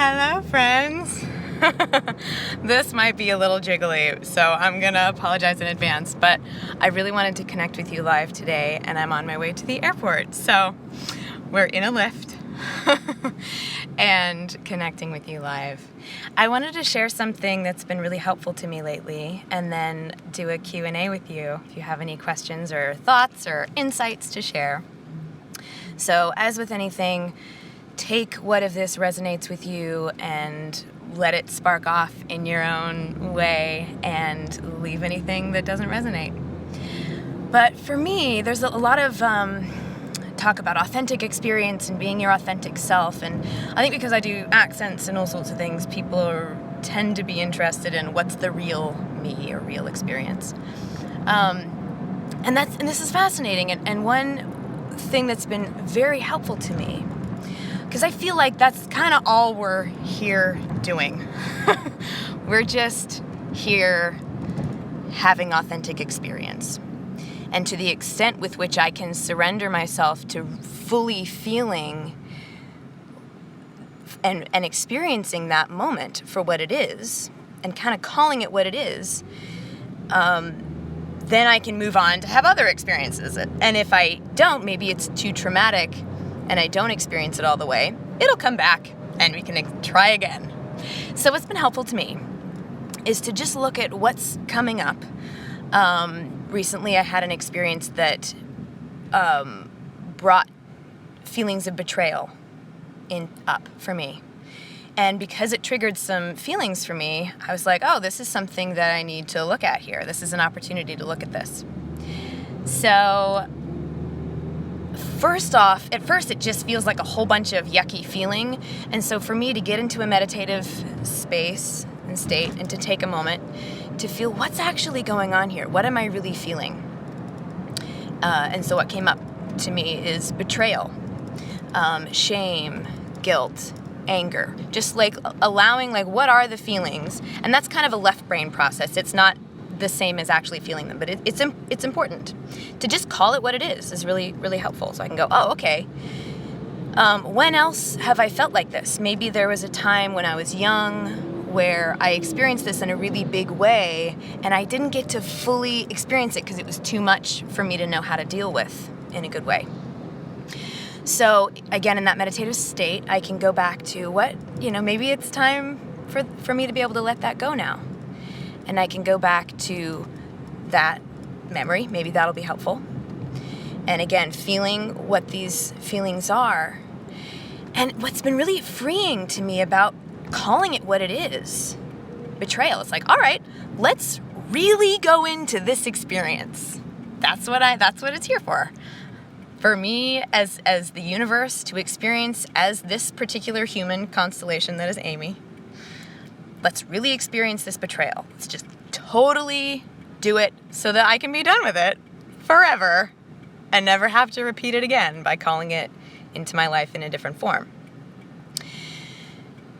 Hello, friends. This might be a little jiggly, so I'm gonna apologize in advance, but I really wanted to connect with you live today, and I'm on my way to the airport. So we're in a Lyft and connecting with you live. I wanted to share something that's been really helpful to me lately, and then do a Q&A with you if you have any questions or thoughts or insights to share. So as with anything, take what of this resonates with you and let it spark off in your own way, and leave anything that doesn't resonate. But for me, there's a lot of talk about authentic experience and being your authentic self, and I think because I do accents and all sorts of things, people tend to be interested in what's the real me or real experience. And this is fascinating, and one thing that's been very helpful to me, because I feel like that's kind of all we're here doing. We're just here having authentic experience. And to the extent with which I can surrender myself to fully feeling and experiencing that moment for what it is, and kind of calling it what it is, then I can move on to have other experiences. And if I don't, maybe it's too traumatic and I don't experience it all the way, it'll come back and we can try again. So what's been helpful to me is to just look at what's coming up. Recently I had an experience that brought feelings of betrayal up for me. And because it triggered some feelings for me, I was like, oh, this is something that I need to look at here. This is an opportunity to look at this. So first off, at first it just feels like a whole bunch of yucky feeling. And so for me to get into a meditative space and state and to take a moment to feel what's actually going on here. What am I really feeling? And so what came up to me is betrayal, shame, guilt, anger. Just like allowing, like, what are the feelings? And that's kind of a left brain process. It's not the same as actually feeling them, but it's important to just call it what it is really, really helpful. So I can go, oh, okay. When else have I felt like this? Maybe there was a time when I was young where I experienced this in a really big way, and I didn't get to fully experience it because it was too much for me to know how to deal with in a good way. So again, in that meditative state, I can go back to maybe it's time for me to be able to let that go now. And I can go back to that memory. Maybe that'll be helpful. And again, feeling what these feelings are. And what's been really freeing to me about calling it what it is, betrayal. It's like, all right, let's really go into this experience. That's what it's here for. For me, as the universe, to experience as this particular human constellation that is Amy. Let's really experience this betrayal. Let's just totally do it so that I can be done with it forever and never have to repeat it again by calling it into my life in a different form.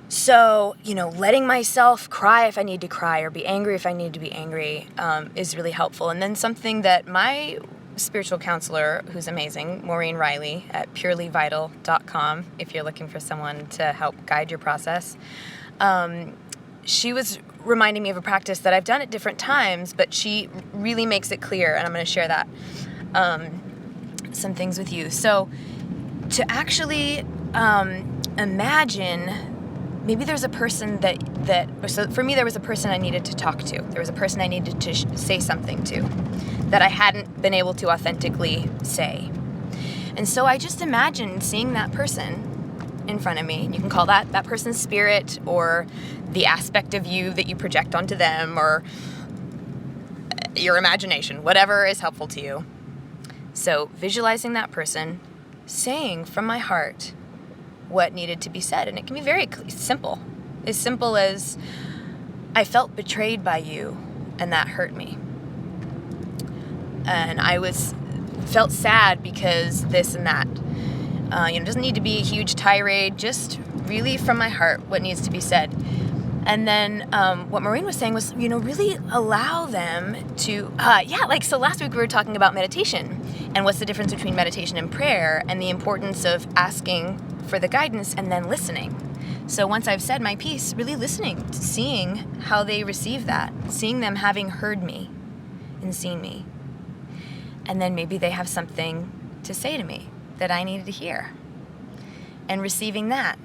So, letting myself cry if I need to cry or be angry if I need to be angry is really helpful. And then something that my spiritual counselor, who's amazing, Maureen Riley at purelyvital.com, if you're looking for someone to help guide your process, she was reminding me of a practice that I've done at different times, but she really makes it clear, and I'm going to share that, some things with you. So to imagine, maybe there's a person so for me, there was a person I needed to talk to. There was a person I needed to say something to that I hadn't been able to authentically say. And so I just imagined seeing that person in front of me. And you can call that person's spirit, or the aspect of you that you project onto them, or your imagination, whatever is helpful to you. So visualizing that person, saying from my heart what needed to be said. And it can be very simple. As simple as, I felt betrayed by you and that hurt me. And I felt sad because this and that. It doesn't need to be a huge tirade, just really from my heart what needs to be said. And then what Maureen was saying was, really allow them to, so last week we were talking about meditation and what's the difference between meditation and prayer, and the importance of asking for the guidance and then listening. So once I've said my piece, really listening, seeing how they receive that, seeing them having heard me and seen me. And then maybe they have something to say to me that I needed to hear, and receiving that.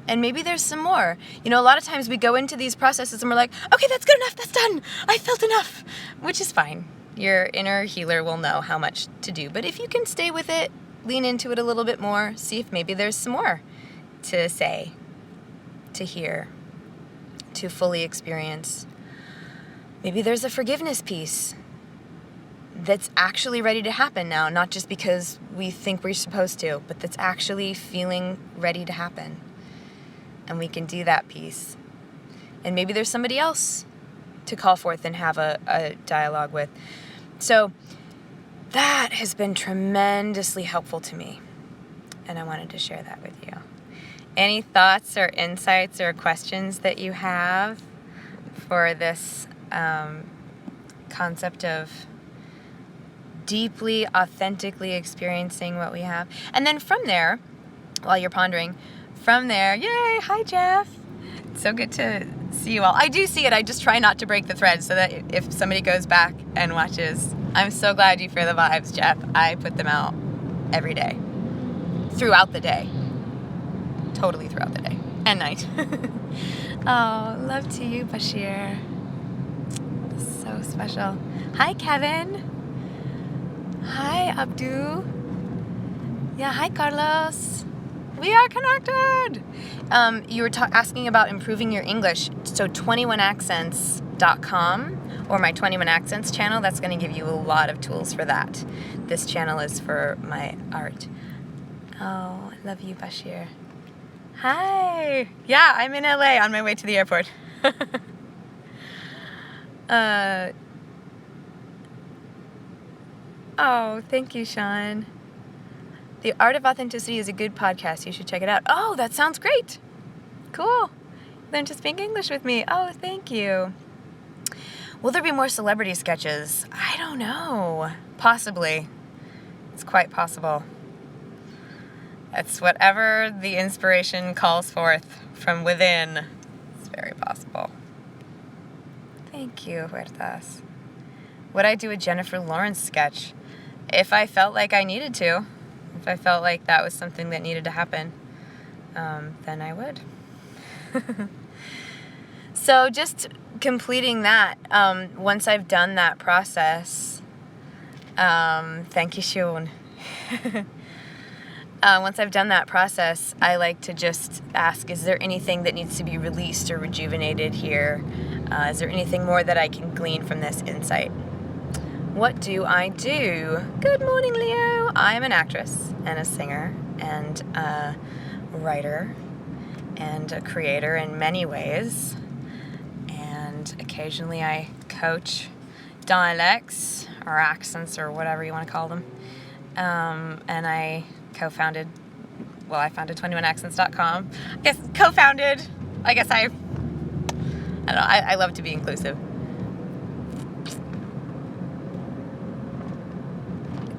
And maybe there's some more. A lot of times we go into these processes and we're like, okay, that's good enough, that's done, I felt enough, which is fine. Your inner healer will know how much to do. But if you can stay with it, lean into it a little bit more, see if maybe there's some more to say, to hear, to fully experience. Maybe there's a forgiveness piece that's actually ready to happen now, not just because we think we're supposed to, but that's actually feeling ready to happen. And we can do that piece. And maybe there's somebody else to call forth and have a dialogue with. So that has been tremendously helpful to me. And I wanted to share that with you. Any thoughts or insights or questions that you have for this concept of deeply, authentically experiencing what we have? And then from there, while you're pondering, from there, yay, hi Jeff. It's so good to see you all. I do see it, I just try not to break the thread so that if somebody goes back and watches, I'm so glad you feel the vibes, Jeff. I put them out every day, throughout the day, totally throughout the day and night. Oh, love to you, Bashir. So special. Hi, Kevin. Hi, Abdu. Yeah, hi, Carlos. We are connected. You were asking about improving your English. So 21accents.com or my 21 Accents channel, that's going to give you a lot of tools for that. This channel is for my art. Oh, I love you, Bashir. Hi. Yeah, I'm in LA on my way to the airport. Oh, thank you, Sean. The Art of Authenticity is a good podcast. You should check it out. Oh, that sounds great. Cool. Learn to speak English with me. Oh, thank you. Will there be more celebrity sketches? I don't know. Possibly. It's quite possible. It's whatever the inspiration calls forth from within. It's very possible. Thank you, Huertas. Would I do a Jennifer Lawrence sketch? If I felt like I needed to. If I felt like that was something that needed to happen, then I would. So just completing that, once I've done that process, thank you, Sean. Once I've done that process, I like to just ask, is there anything that needs to be released or rejuvenated here? Is there anything more that I can glean from this insight? What do I do? Good morning, Leo. I am an actress and a singer and a writer and a creator in many ways. And occasionally I coach dialects or accents or whatever you want to call them. And I founded 21accents.com. I don't know, I love to be inclusive.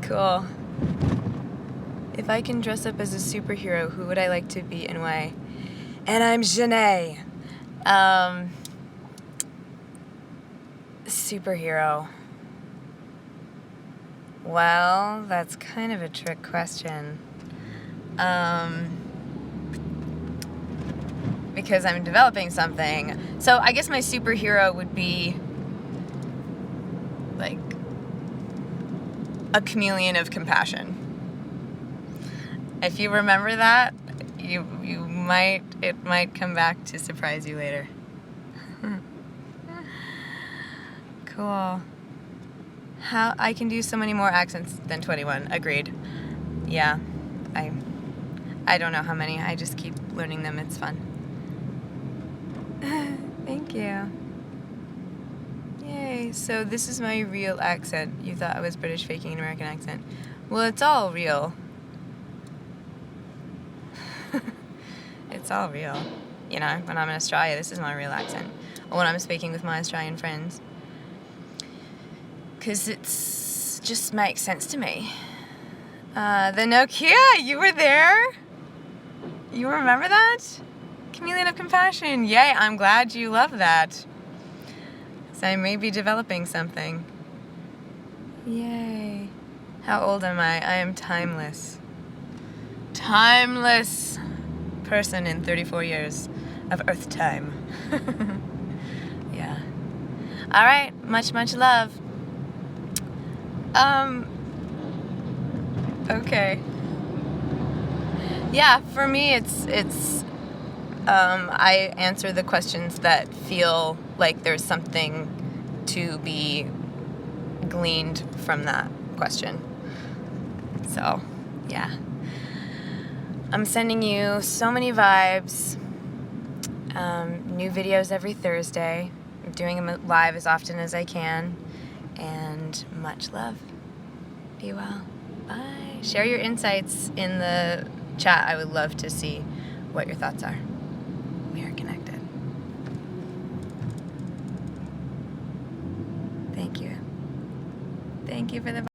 Cool. If I can dress up as a superhero, who would I like to be and why? And I'm Janae. Superhero. Well, that's kind of a trick question. Because I'm developing something. So I guess my superhero would be like a chameleon of compassion. If you remember that, it might come back to surprise you later. Cool. How I can do so many more accents than 21. Agreed. Yeah. I don't know how many. I just keep learning them. It's fun. Thank you. Yay. So this is my real accent. You thought I was British faking an American accent. Well, it's all real. It's all real. You know, when I'm in Australia, this is my real accent. Or when I'm speaking with my Australian friends. Because it's just makes sense to me. The Nokia, you were there? You remember that? chameleon of compassion. Yay, I'm glad you love that. So I may be developing something. Yay. How old am I? I am timeless. Timeless person in 34 years of Earth time. Yeah. All right. Much, much love. Okay. Yeah, for me, I answer the questions that feel like there's something to be gleaned from that question. So, yeah. I'm sending you so many vibes. New videos every Thursday. I'm doing them live as often as I can. And much love. Be well. Bye. Share your insights in the chat. I would love to see what your thoughts are. We are connected. Thank you. Thank you for the